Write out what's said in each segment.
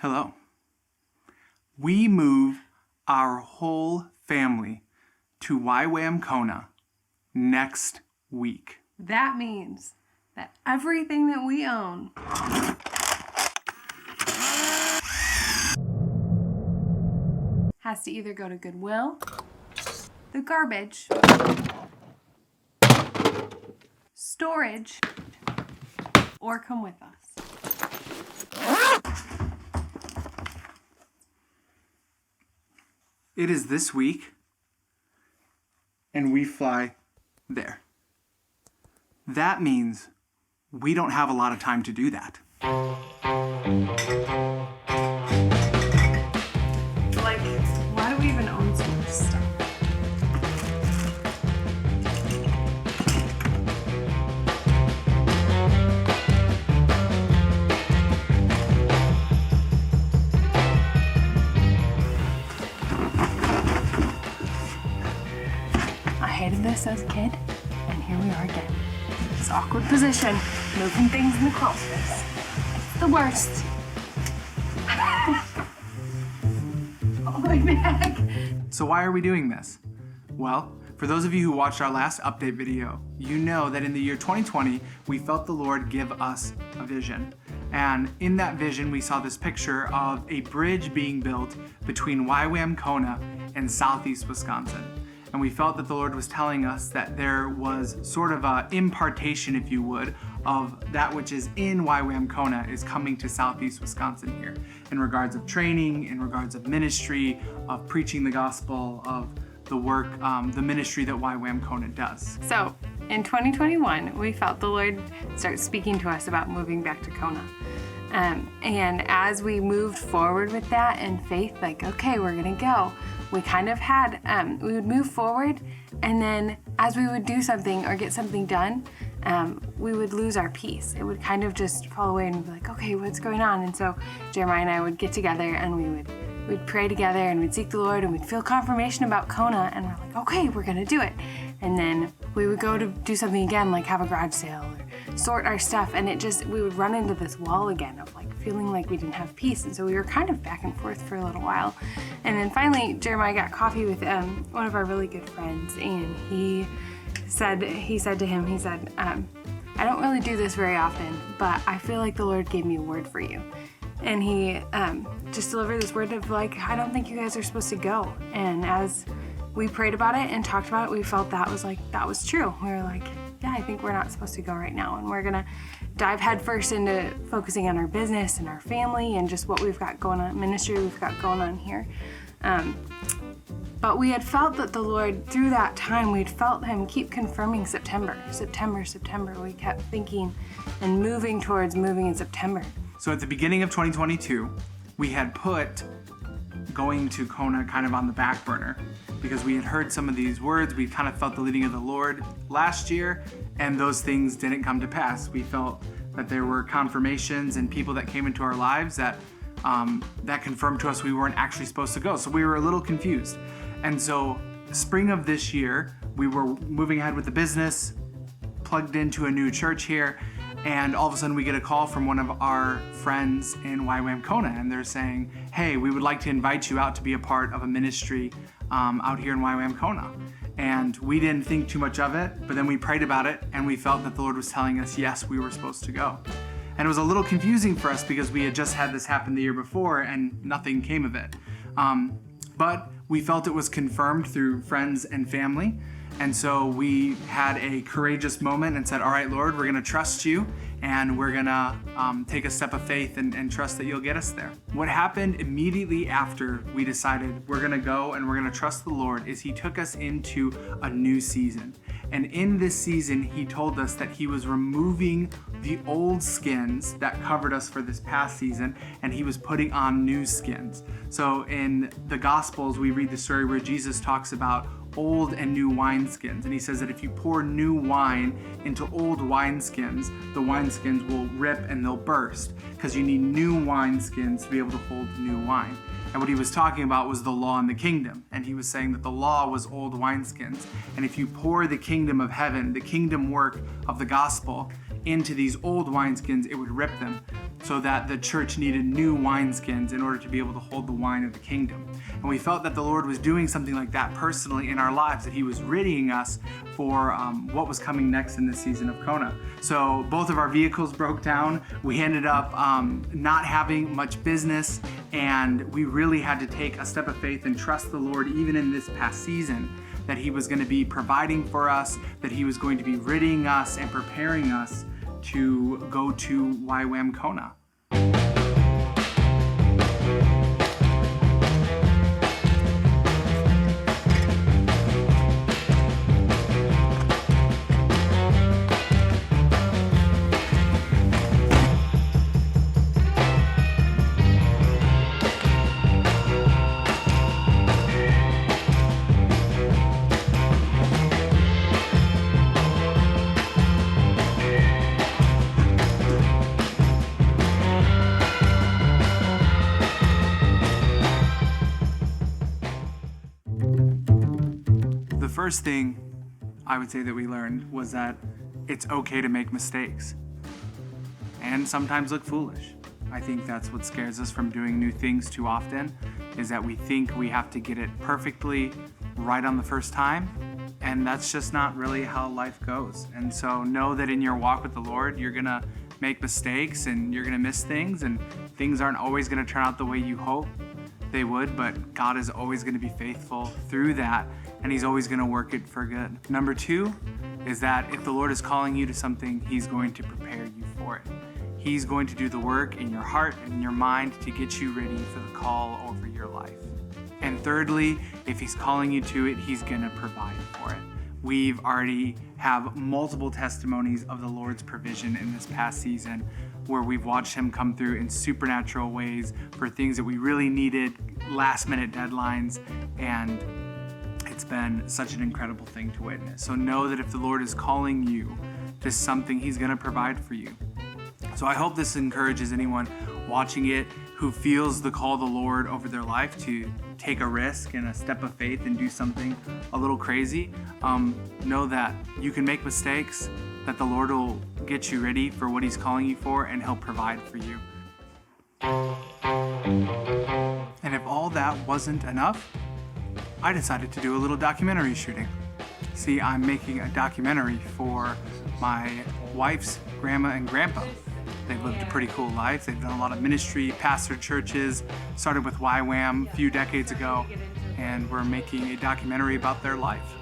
Hello. We move our whole family to YWAM Kona next week. That means that everything that we own has to either go to Goodwill, the garbage, storage, or come with us. It is this week, and we fly there. That means we don't have a lot of time to do that. Like, why do we even own so much stuff? I hated this as a kid, and here we are again. This awkward position, moving things in the crawl space. It's the worst. Oh my back. So why are we doing this? Well, for those of you who watched our last update video, you know that in the year 2020, we felt the Lord give us a vision. And in that vision, we saw this picture of a bridge being built between YWAM Kona and southeast Wisconsin. And we felt that the Lord was telling us that there was sort of an impartation, if you would, of that which is in YWAM Kona is coming to southeast Wisconsin here, in regards of training, in regards of ministry, of preaching the gospel, of the work, the ministry that YWAM Kona does. So, in 2021, we felt the Lord start speaking to us about moving back to Kona. And as we moved forward with that in faith, like, okay, we're gonna go, we kind of had, we would move forward, and then as we would do something or get something done, we would lose our peace. It would kind of just fall away and we'd be like, okay, what's going on? And so Jeremiah and I would get together and we'd pray together and we'd seek the Lord and we'd feel confirmation about Kona, and we're like, okay, we're gonna do it. And then we would go to do something again, like have a garage sale or sort our stuff, and we would run into this wall again of like feeling like we didn't have peace. And so we were kind of back and forth for a little while. And then finally, Jeremiah got coffee with one of our really good friends, and he said to him, I don't really do this very often, but I feel like the Lord gave me a word for you. And he just delivered this word of like, I don't think you guys are supposed to go. And as we prayed about it and talked about it, we felt that was true. We were like, yeah, I think we're not supposed to go right now. And we're gonna dive headfirst into focusing on our business and our family and just what we've got going on, ministry we've got going on here. But we had felt that the Lord, through that time, we'd felt him keep confirming September. We kept thinking and moving towards moving in September. So at the beginning of 2022, we had put going to Kona kind of on the back burner because we had heard some of these words. We kind of felt the leading of the Lord last year, and those things didn't come to pass. We felt that there were confirmations and people that came into our lives that confirmed to us we weren't actually supposed to go. So we were a little confused. And so spring of this year, we were moving ahead with the business, plugged into a new church here, and all of a sudden we get a call from one of our friends in YWAM Kona, and they're saying, hey, we would like to invite you out to be a part of a ministry out here in YWAM Kona. And we didn't think too much of it, but then we prayed about it, and we felt that the Lord was telling us, yes, we were supposed to go. And it was a little confusing for us because we had just had this happen the year before and nothing came of it. But we felt it was confirmed through friends and family. And so we had a courageous moment and said, all right, Lord, we're gonna trust you, and we're gonna take a step of faith and trust that you'll get us there. What happened immediately after we decided we're gonna go and we're gonna trust the Lord is he took us into a new season. And in this season, he told us that he was removing the old skins that covered us for this past season, and he was putting on new skins. So in the Gospels, we read the story where Jesus talks about old and new wineskins. And he says that if you pour new wine into old wineskins, the wineskins will rip and they'll burst because you need new wineskins to be able to hold new wine. And what he was talking about was the law and the kingdom. And he was saying that the law was old wineskins. And if you pour the kingdom of heaven, the kingdom work of the gospel into these old wineskins, it would rip them. so that the church needed new wineskins in order to be able to hold the wine of the kingdom. And we felt that the Lord was doing something like that personally in our lives, that he was readying us for what was coming next in this season of Kona. So both of our vehicles broke down. We ended up not having much business, and we really had to take a step of faith and trust the Lord even in this past season, that he was going to be providing for us, that he was going to be readying us and preparing us to go to YWAM Kona. The first thing I would say that we learned was that it's okay to make mistakes and sometimes look foolish. I think that's what scares us from doing new things too often, is that we think we have to get it perfectly right on the first time, and that's just not really how life goes. And so know that in your walk with the Lord, you're gonna make mistakes and you're gonna miss things, and things aren't always gonna turn out the way you hope they would, but God is always going to be faithful through that, and he's always going to work it for good. Number 2 is that if the Lord is calling you to something, he's going to prepare you for it. He's going to do the work in your heart and in your mind to get you ready for the call over your life. And thirdly, if he's calling you to it, he's going to provide for it. We've already have multiple testimonies of the Lord's provision in this past season, where we've watched him come through in supernatural ways for things that we really needed, last minute deadlines, and it's been such an incredible thing to witness. So know that if the Lord is calling you to something, he's gonna provide for you. So I hope this encourages anyone watching it who feels the call of the Lord over their life to take a risk and a step of faith and do something a little crazy. Know that you can make mistakes, that the Lord will get you ready for what he's calling you for, and he'll provide for you. And if all that wasn't enough, I decided to do a little documentary shooting. See, I'm making a documentary for my wife's grandma and grandpa. They've lived a pretty cool life. They've done a lot of ministry, pastored churches, started with YWAM a few decades ago, and we're making a documentary about their life.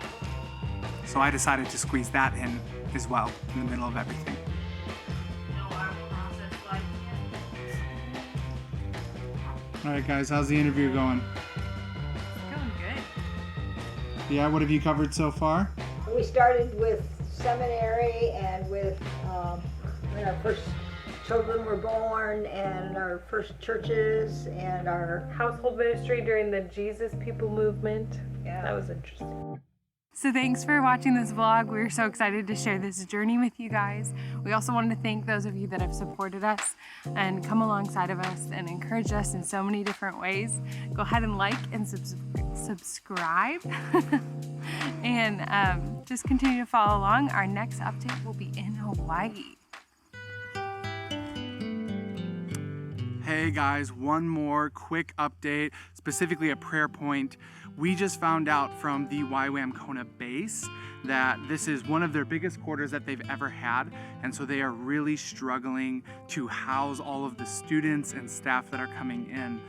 So I decided to squeeze that in as well, in the middle of everything. All right, guys, how's the interview going? Going good. Yeah, what have you covered so far? We started with seminary and with when our first children were born, and our first churches, and our household ministry during the Jesus People movement. Yeah. That was interesting. So thanks for watching this vlog. We're so excited to share this journey with you guys. We also wanted to thank those of you that have supported us and come alongside of us and encouraged us in so many different ways. Go ahead and like and subscribe and just continue to follow along. Our next update will be in Hawaii. Hey guys, one more quick update, specifically a prayer point. We just found out from the YWAM Kona base that this is one of their biggest quarters that they've ever had, and so they are really struggling to house all of the students and staff that are coming in,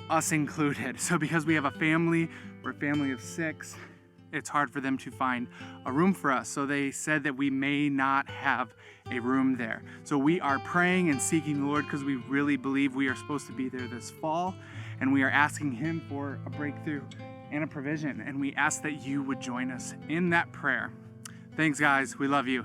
us included. So because we have a family, we're a family of 6, it's hard for them to find a room for us. So they said that we may not have a room there. So we are praying and seeking the Lord because we really believe we are supposed to be there this fall, and we are asking him for a breakthrough and a provision. And we ask that you would join us in that prayer. Thanks, guys. We love you.